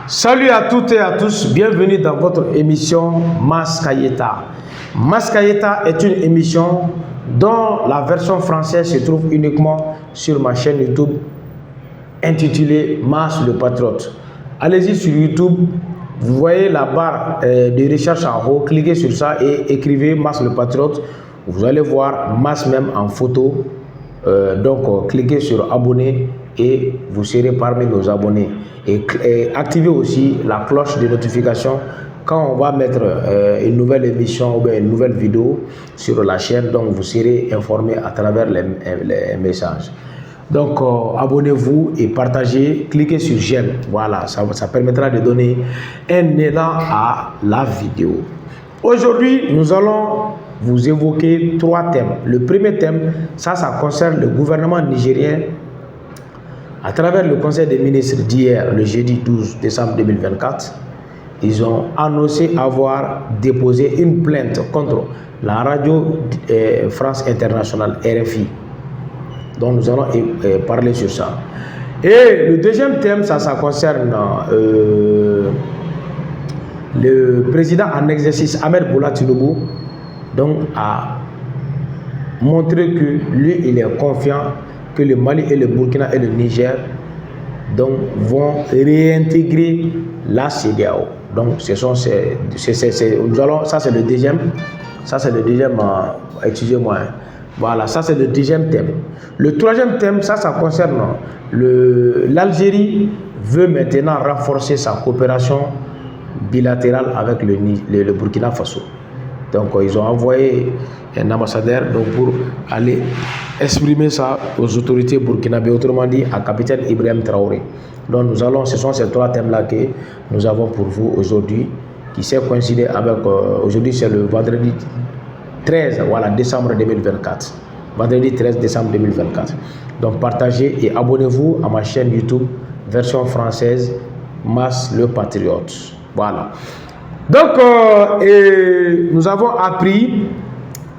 Salut à toutes et à tous, bienvenue dans votre émission Maskayeta. Maskayeta est une émission dont la version française se trouve uniquement sur ma chaîne YouTube intitulée Mas le Patriote. Allez-y sur YouTube, vous voyez la barre de recherche en haut, cliquez sur ça et écrivez Mas le Patriote. Vous allez voir Mas même en photo. Cliquez sur abonner et vous serez parmi nos abonnés. Et activez aussi la cloche de notification quand on va mettre une nouvelle émission ou bien une nouvelle vidéo sur la chaîne. Donc vous serez informé à travers les messages. Donc abonnez-vous et partagez, cliquez sur j'aime. Voilà, ça permettra de donner un élan à la vidéo. Aujourd'hui, nous allons vous évoquer 3 thèmes. Le premier thème, ça concerne le gouvernement nigérien. À travers le conseil des ministres d'hier, le jeudi 12 décembre 2024, ils ont annoncé avoir déposé une plainte contre la radio France Internationale, RFI. Donc nous allons parler sur ça. Et le deuxième thème, ça concerne le président en exercice, Ahmed Bola Tinubu, donc a montré que lui, il est confiant que le Mali et le Burkina et le Niger donc, vont réintégrer la CEDEAO. Donc, ça c'est le deuxième. Ça c'est le deuxième. Excusez-moi. Voilà, ça c'est le deuxième thème. Le troisième thème, ça concerne l'Algérie veut maintenant renforcer sa coopération bilatérale avec le Burkina Faso. Donc ils ont envoyé un ambassadeur pour aller exprimer ça aux autorités burkinabées, autrement dit à capitaine Ibrahim Traoré. Donc ce sont ces 3 thèmes-là que nous avons pour vous aujourd'hui, qui s'est coïncidé avec, aujourd'hui c'est le vendredi 13 décembre 2024. Vendredi 13 décembre 2024. Donc partagez et abonnez-vous à ma chaîne YouTube, version française, Mas le Patriote. Voilà. Donc, nous avons appris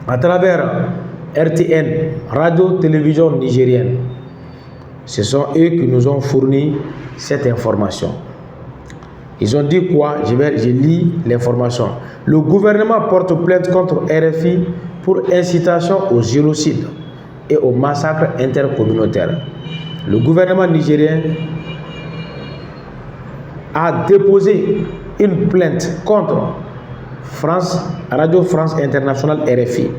à travers RTN, Radio-Télévision Nigérienne. Ce sont eux qui nous ont fourni cette information. Ils ont dit quoi? Je lis l'information. Le gouvernement porte plainte contre RFI pour incitation au génocide et au massacre intercommunautaire. Le gouvernement nigérien a déposé une plainte contre Radio France Internationale RFI.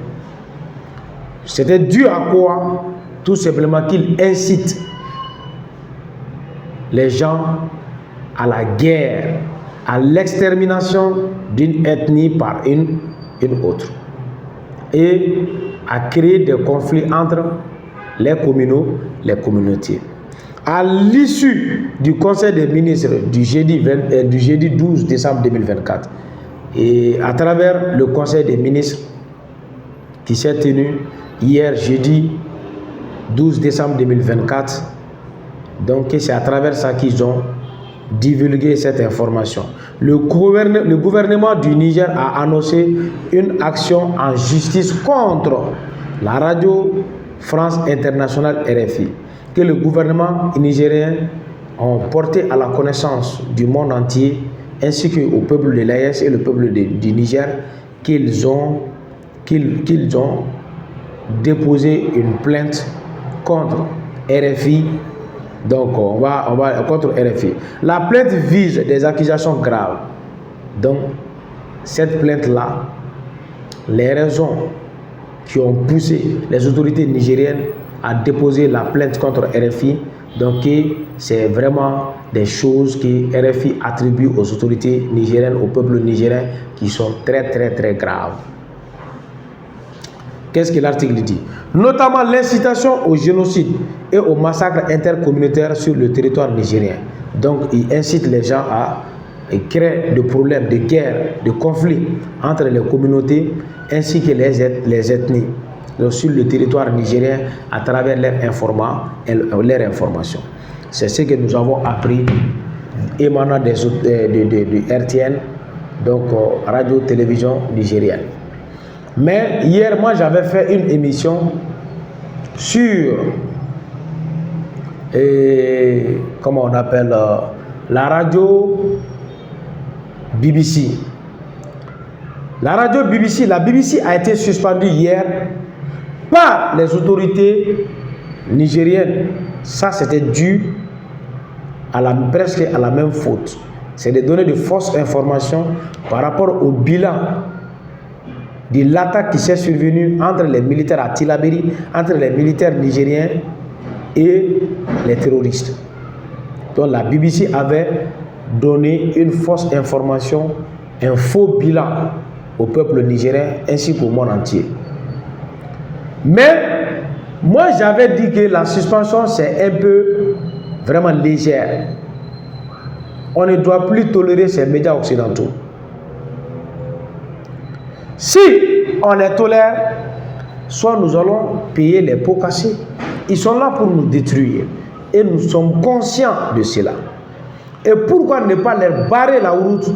C'était dû à quoi? Tout simplement qu'il incite les gens à la guerre, à l'extermination d'une ethnie par une autre, et à créer des conflits entre les communautés. À l'issue du conseil des ministres du jeudi 12 décembre 2024 et à travers le conseil des ministres qui s'est tenu hier jeudi 12 décembre 2024, donc c'est à travers ça qu'ils ont divulgué cette information. Le gouvernement du Niger a annoncé une action en justice contre la radio France Internationale RFI, que le gouvernement nigérien a porté à la connaissance du monde entier, ainsi qu'au peuple de l'AES et le peuple du Niger, qu'ils ont déposé une plainte contre RFI. Donc on va contre RFI. La plainte vise des accusations graves. Donc cette plainte-là, les raisons qui ont poussé les autorités nigériennes à déposer la plainte contre RFI, donc c'est vraiment des choses que RFI attribue aux autorités nigériennes, au peuple nigérien, qui sont très très très graves. Qu'est-ce que l'article dit? Notamment l'incitation au génocide et au massacre intercommunautaire sur le territoire nigérien. Donc il incite les gens à créer des problèmes, de guerres, de conflits entre les communautés ainsi que les ethnies. Donc, sur le territoire nigérien à travers leur information. C'est ce que nous avons appris émanant de RTN, donc radio-télévision nigérienne. Mais hier, moi, j'avais fait une émission sur, comment on appelle, la radio BBC. La radio BBC, la BBC a été suspendue hier par les autorités nigériennes. Ça, c'était dû à presque à la même faute. C'est de donner de fausses informations par rapport au bilan de l'attaque qui s'est survenue entre les militaires à Tillabéri, entre les militaires nigériens et les terroristes. Donc la BBC avait donné une fausse information, un faux bilan au peuple nigérien ainsi qu'au monde entier. Mais moi j'avais dit que la suspension c'est un peu vraiment légère. On ne doit plus tolérer ces médias occidentaux. Si on les tolère, soit nous allons payer les pots cassés. Ils sont là pour nous détruire. Et nous sommes conscients de cela. Et pourquoi ne pas leur barrer la route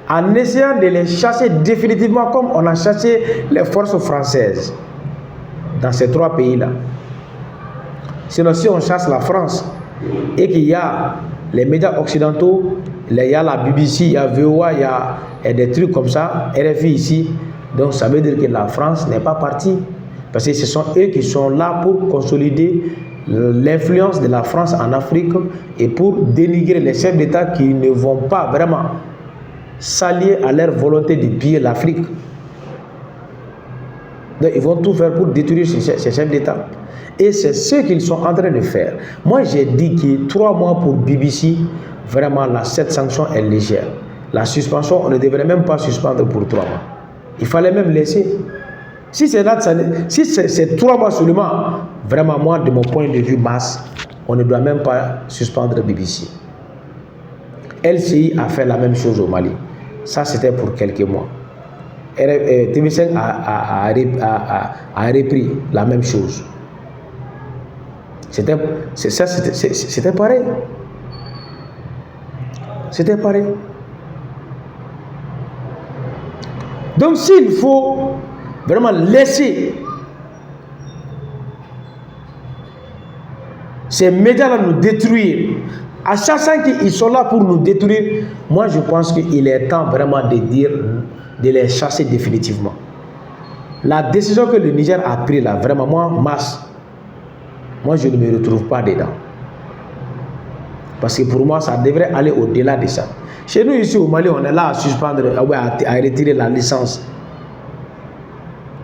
en essayant de les chasser définitivement comme on a chassé les forces françaises dans ces trois pays-là. Sinon, si on chasse la France et qu'il y a les médias occidentaux, il y a la BBC, il y a VOA, il y a des trucs comme ça, RFI ici, donc ça veut dire que la France n'est pas partie. Parce que ce sont eux qui sont là pour consolider l'influence de la France en Afrique et pour dénigrer les chefs d'État qui ne vont pas vraiment s'allier à leur volonté de piller l'Afrique. Donc ils vont tout faire pour détruire ces chefs d'État. Et c'est ce qu'ils sont en train de faire. Moi j'ai dit que 3 mois pour BBC, vraiment cette sanction est légère. La suspension, on ne devrait même pas suspendre pour 3 mois. Il fallait même laisser. Si c'est 3 mois seulement, vraiment moi de mon point de vue masse, on ne doit même pas suspendre BBC. LCI a fait la même chose au Mali. Ça c'était pour quelques mois. TV5 a repris la même chose. C'était pareil. C'était pareil. Donc s'il faut vraiment laisser ces médias-là nous détruire, à sachant qu'ils sont là pour nous détruire, moi je pense qu'il est temps vraiment de les chasser définitivement. La décision que le Niger a prise là, vraiment moi je ne me retrouve pas dedans. Parce que pour moi ça devrait aller au-delà de ça. Chez nous ici au Mali, on est là à suspendre, à retirer la licence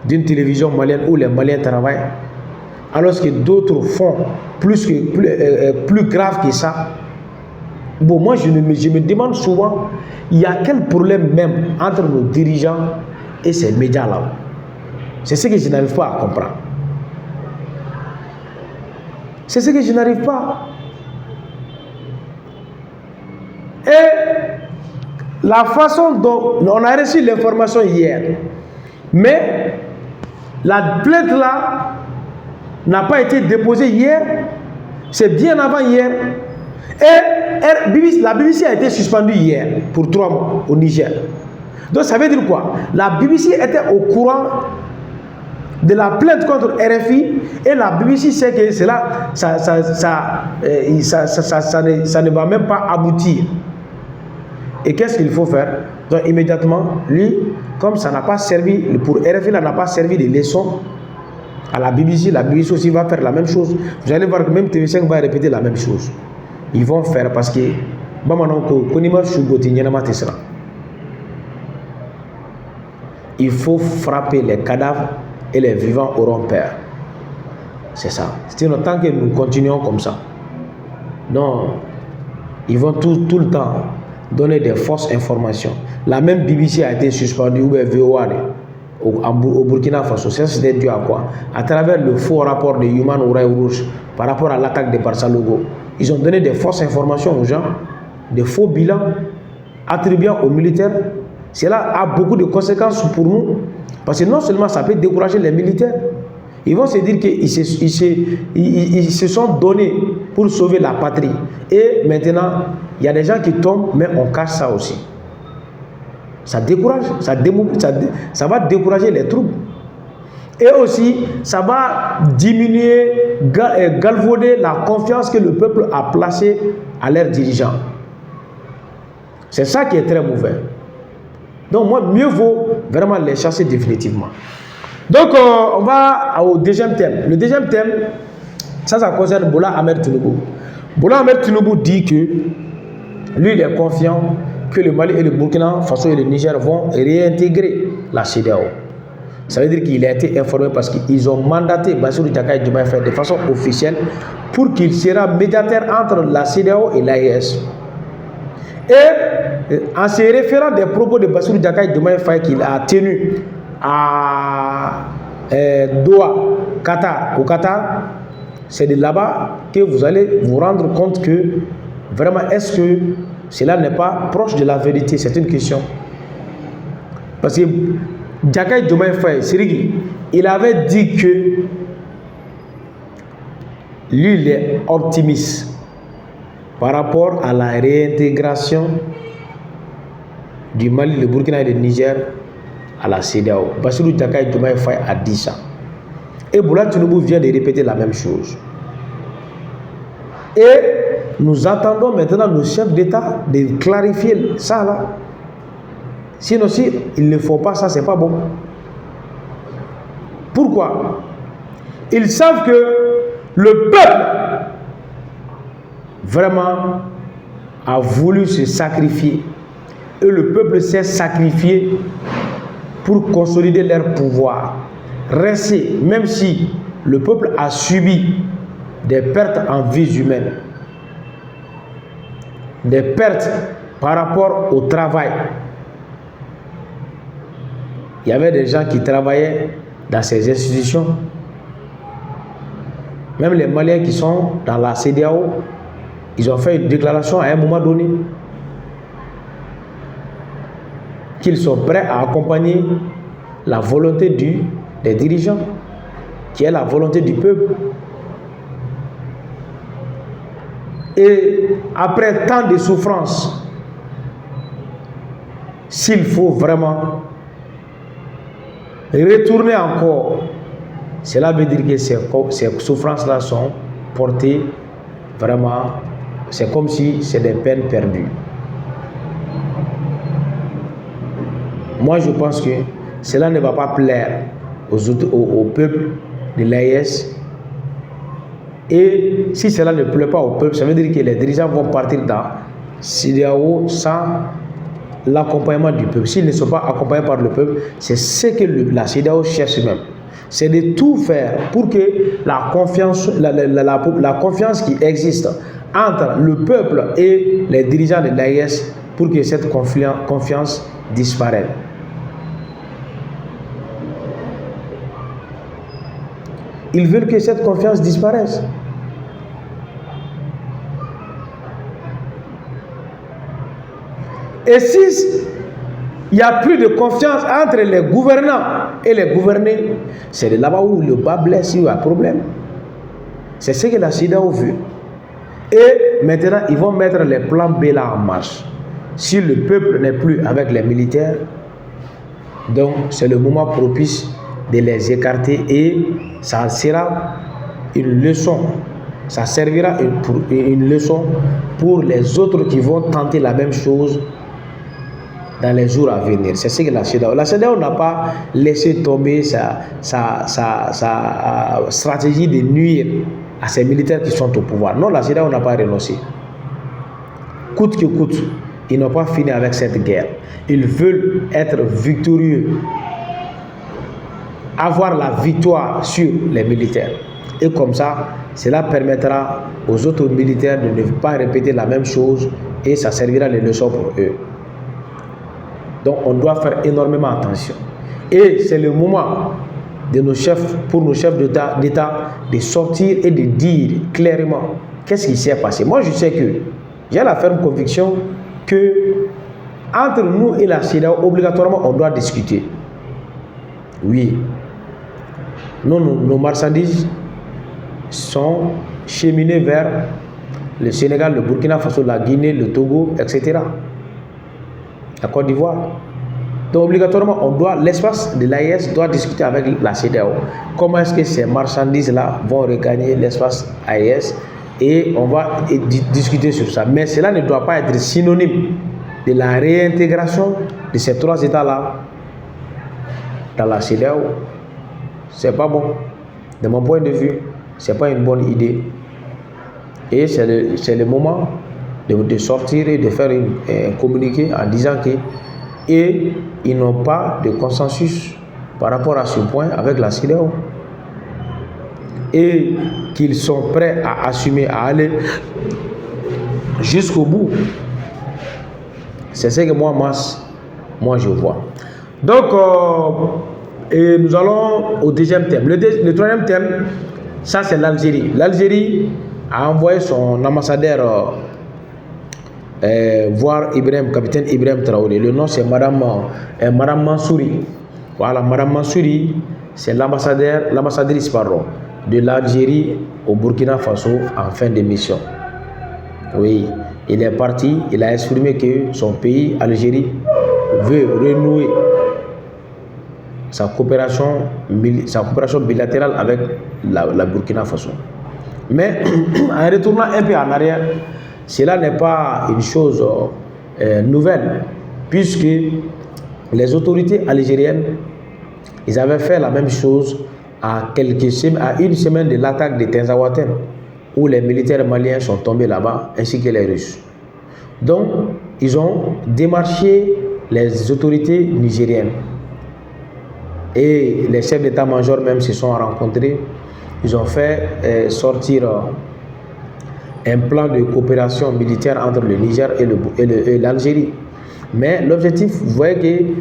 d'une télévision malienne où les Maliens travaillent, alors que d'autres font plus grave que ça. Bon, moi je me demande souvent, il y a quel problème même entre nos dirigeants et ces médias-là. C'est ce que je n'arrive pas à comprendre. C'est ce que je n'arrive pas. Et la façon dont on a reçu l'information hier, mais la plainte là n'a pas été déposée hier, c'est bien avant hier. Et la BBC a été suspendue hier pour 3 mois au Niger. Donc ça veut dire quoi? La BBC était au courant de la plainte contre RFI et la BBC sait que cela, ça ne va même pas aboutir. Et qu'est-ce qu'il faut faire? Donc immédiatement, lui, comme ça n'a pas servi, pour RFI, là n'a pas servi de leçon à la BBC aussi va faire la même chose. Vous allez voir que même TV5 va répéter la même chose. Ils vont faire parce que il faut frapper les cadavres et les vivants auront peur. C'est ça. Sinon, tant que nous continuons comme ça, non, ils vont tout le temps donner des fausses informations. La même BBC a été suspendue ou VOA au Burkina Faso. Ça c'était dû à quoi? À travers le faux rapport de Human Rights Watch par rapport à l'attaque de Barça Logo. Ils ont donné des fausses informations aux gens, des faux bilans attribuant aux militaires. Cela a beaucoup de conséquences pour nous, parce que non seulement ça peut décourager les militaires, ils vont se dire qu'ils se sont donnés pour sauver la patrie. Et maintenant, il y a des gens qui tombent, mais on cache ça aussi. Ça décourage, ça va décourager les troupes. Et aussi, ça va diminuer, galvauder la confiance que le peuple a placée à leurs dirigeants. C'est ça qui est très mauvais. Donc moi, mieux vaut vraiment les chasser définitivement. Donc on va au deuxième thème. Le deuxième thème, ça concerne Bola Ahmed Tinubu. Bola Ahmed Tinubu dit que lui, il est confiant que le Mali et le Burkina Faso et le Niger vont réintégrer la CEDEAO. Ça veut dire qu'il a été informé parce qu'ils ont mandaté Bassirou Diomaye Faye de façon officielle pour qu'il sera médiateur entre la CEDEAO et l'AES. Et en se référant des propos de Bassirou Diomaye Faye qu'il a tenus à Doha, au Qatar, c'est de là-bas que vous allez vous rendre compte que vraiment, est-ce que cela n'est pas proche de la vérité? C'est une question. Parce que Diomaye Faye, Sirigi, il avait dit que lui, il est optimiste par rapport à la réintégration du Mali, le Burkina et le Niger à la CEDEAO. Bassirou Diomaye Faye a dit ça. Et Bola Tinubu vient de répéter la même chose. Et nous attendons maintenant nos chefs d'État de clarifier ça là. Sinon, si ils ne font pas ça, c'est pas bon. Pourquoi? Ils savent que le peuple vraiment a voulu se sacrifier. Et le peuple s'est sacrifié pour consolider leur pouvoir. Rester, même si le peuple a subi des pertes en vies humaines, des pertes par rapport au travail. Il y avait des gens qui travaillaient dans ces institutions. Même les Maliens qui sont dans la CEDEAO, ils ont fait une déclaration à un moment donné qu'ils sont prêts à accompagner la volonté des dirigeants, qui est la volonté du peuple. Et après tant de souffrances, s'il faut vraiment retourner encore, cela veut dire que ces souffrances-là sont portées vraiment, c'est comme si c'est des peines perdues. Moi, je pense que cela ne va pas plaire au peuple de l'AES. Et si cela ne plaît pas au peuple, ça veut dire que les dirigeants vont partir dans CEDEAO sans l'accompagnement du peuple. S'ils ne sont pas accompagnés par le peuple, c'est ce que la CEDEAO cherche même. C'est de tout faire pour que la confiance qui existe entre le peuple et les dirigeants de l'AES, pour que cette confiance disparaisse. Ils veulent que cette confiance disparaisse. Et si il n'y a plus de confiance entre les gouvernants et les gouvernés, c'est de là-bas où le bas blesse, il y a un problème. C'est ce que la CEDEAO veut. Et maintenant, ils vont mettre les plans B là en marche. Si le peuple n'est plus avec les militaires, donc c'est le moment propice de les écarter et ça sera une leçon. Ça servira pour une leçon pour les autres qui vont tenter la même chose dans les jours à venir. C'est ce que la CEDEAO n'a pas laissé tomber sa stratégie de nuire à ces militaires qui sont au pouvoir. Non, la CEDEAO n'a pas renoncé. Coûte que coûte, ils n'ont pas fini avec cette guerre. Ils veulent être victorieux, avoir la victoire sur les militaires. Et comme ça, cela permettra aux autres militaires de ne pas répéter la même chose et ça servira de leçon pour eux. Donc on doit faire énormément attention. Et c'est le moment de nos chefs, pour nos chefs d'État, de sortir et de dire clairement qu'est-ce qui s'est passé. Moi je sais que j'ai la ferme conviction que entre nous et la CEDEAO, obligatoirement on doit discuter. Oui. Nos marchandises sont cheminées vers le Sénégal, le Burkina Faso, la Guinée, le Togo, etc. La Côte d'Ivoire. Donc obligatoirement, l'espace de l'AES doit discuter avec la CEDEAO. Comment est-ce que ces marchandises-là vont regagner l'espace AES et on va discuter sur ça. Mais cela ne doit pas être synonyme de la réintégration de ces 3 États-là dans la CEDEAO. C'est pas bon. De mon point de vue, c'est pas une bonne idée. Et c'est le moment de sortir et de faire un communiqué en disant que ils n'ont pas de consensus par rapport à ce point avec la CEDEAO. Et qu'ils sont prêts à assumer, à aller jusqu'au bout. C'est ce que moi je vois. Donc, et nous allons au deuxième thème. Le troisième thème, ça c'est l'Algérie. L'Algérie a envoyé son ambassadeur voir capitaine Ibrahim Traoré. Le nom c'est Madame Mansouri. Voilà, Madame Mansouri, c'est l'ambassadrice de l'Algérie au Burkina Faso en fin de mission. Oui, il est parti, il a exprimé que son pays, Algérie, veut renouer sa coopération bilatérale avec la Burkina Faso. Mais en retournant un peu en arrière, cela n'est pas une chose nouvelle, puisque les autorités algériennes, ils avaient fait la même chose à une semaine de l'attaque de Tinzaouaten, où les militaires maliens sont tombés là-bas, ainsi que les Russes. Donc, ils ont démarché les autorités nigériennes. Et les chefs d'état-major même se sont rencontrés. Ils ont fait sortir un plan de coopération militaire entre le Niger et l'Algérie. Mais l'objectif, vous voyez qu'il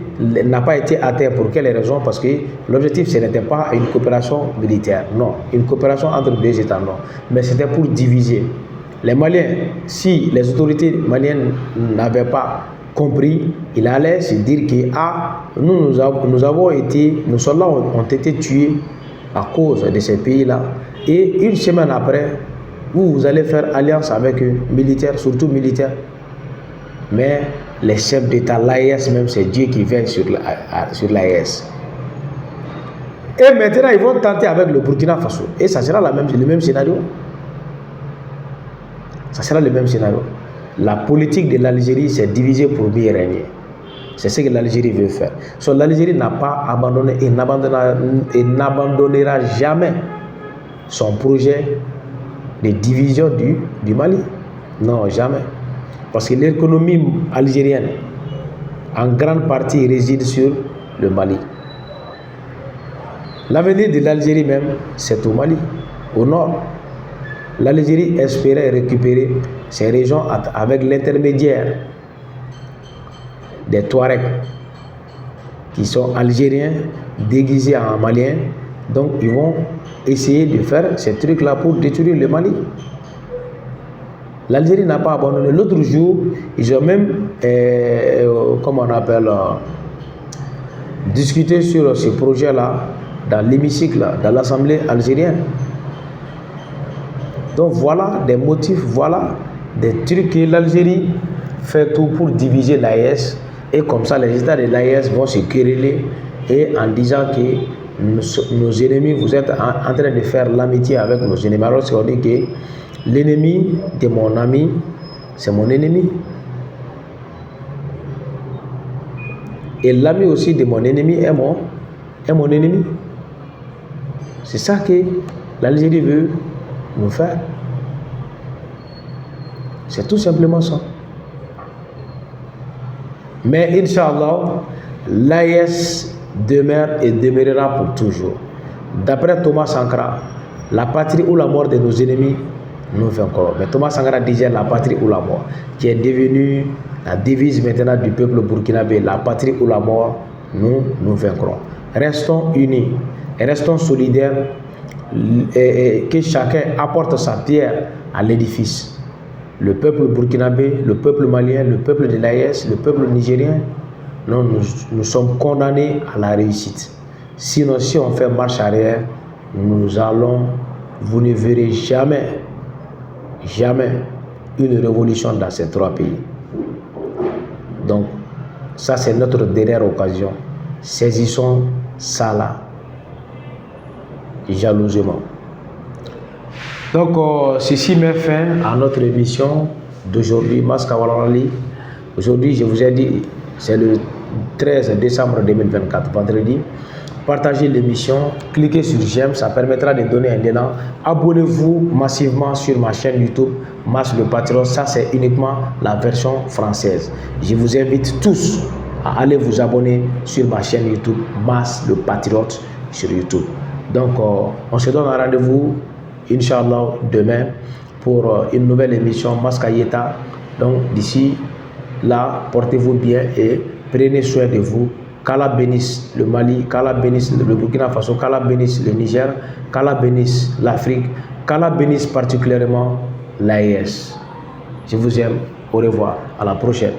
n'a pas été atteint. Pour quelles raisons? Parce que l'objectif, ce n'était pas une coopération militaire, non. Une coopération entre 2 États, non. Mais c'était pour diviser. Les Maliens, si les autorités maliennes n'avaient pas compris, il allait se dire que nos soldats ont été tués à cause de ces pays-là. Et une semaine après, vous allez faire alliance avec eux, militaires, surtout militaires. Mais les chefs d'État, l'AES même, c'est Dieu qui vient sur l'AES. Et maintenant, ils vont tenter avec le Burkina Faso. Et ça sera le même scénario. Ça sera le même scénario. La politique de l'Algérie, c'est diviser pour mieux régner. C'est ce que l'Algérie veut faire. L'Algérie n'a pas abandonné et n'abandonnera jamais son projet de division du Mali. Non, jamais. Parce que l'économie algérienne, en grande partie, réside sur le Mali. L'avenir de l'Algérie même, c'est au Mali, au nord. L'Algérie espérait récupérer ces régions avec l'intermédiaire des Touaregs, qui sont algériens déguisés en maliens. Donc, ils vont essayer de faire ces trucs-là pour détruire le Mali. L'Algérie n'a pas abandonné. L'autre jour, ils ont même, discuté sur ce projet-là dans l'hémicycle, dans l'Assemblée algérienne. Donc voilà des motifs, voilà des trucs que l'Algérie fait tout pour diviser l'AES. Et comme ça, les États de l'AES vont se quereller et en disant que nos ennemis, vous êtes en train de faire l'amitié avec nos ennemis. Alors c'est on dit que l'ennemi de mon ami, c'est mon ennemi. Et l'ami aussi de mon ennemi est mon ennemi. C'est ça que l'Algérie veut nous faire. C'est tout simplement ça. Mais Inch'Allah, l'AES demeure et demeurera pour toujours. D'après Thomas Sankara, la patrie ou la mort de nos ennemis, nous vaincrons. Mais Thomas Sankara disait la patrie ou la mort, qui est devenue la devise maintenant du peuple burkinabé. La patrie ou la mort, nous vaincrons. Restons unis, restons solidaires, et que chacun apporte sa pierre à l'édifice. Le peuple burkinabé, le peuple malien, le peuple de l'AES, le peuple nigérien, nous sommes condamnés à la réussite. Sinon, si on fait marche arrière, vous ne verrez jamais une révolution dans ces 3 pays. Donc, ça c'est notre dernière occasion. Saisissons ça là, jalousement. Donc, ceci met fin à notre émission d'aujourd'hui, Maska Walalali. Aujourd'hui, je vous ai dit, c'est le 13 décembre 2024, vendredi. Partagez l'émission, cliquez sur j'aime, ça permettra de donner un élan. Abonnez-vous massivement sur ma chaîne YouTube, Mas le Patriote. Ça, c'est uniquement la version française. Je vous invite tous à aller vous abonner sur ma chaîne YouTube, Mas le Patriote sur YouTube. Donc, on se donne un rendez-vous, Inch'Allah, demain pour une nouvelle émission Mas Kayeta. Donc, d'ici là, portez-vous bien et prenez soin de vous. Qu'Allah bénisse le Mali, qu'Allah bénisse le Burkina Faso, qu'Allah bénisse le Niger, qu'Allah bénisse l'Afrique, qu'Allah bénisse particulièrement l'AES. Je vous aime. Au revoir. À la prochaine.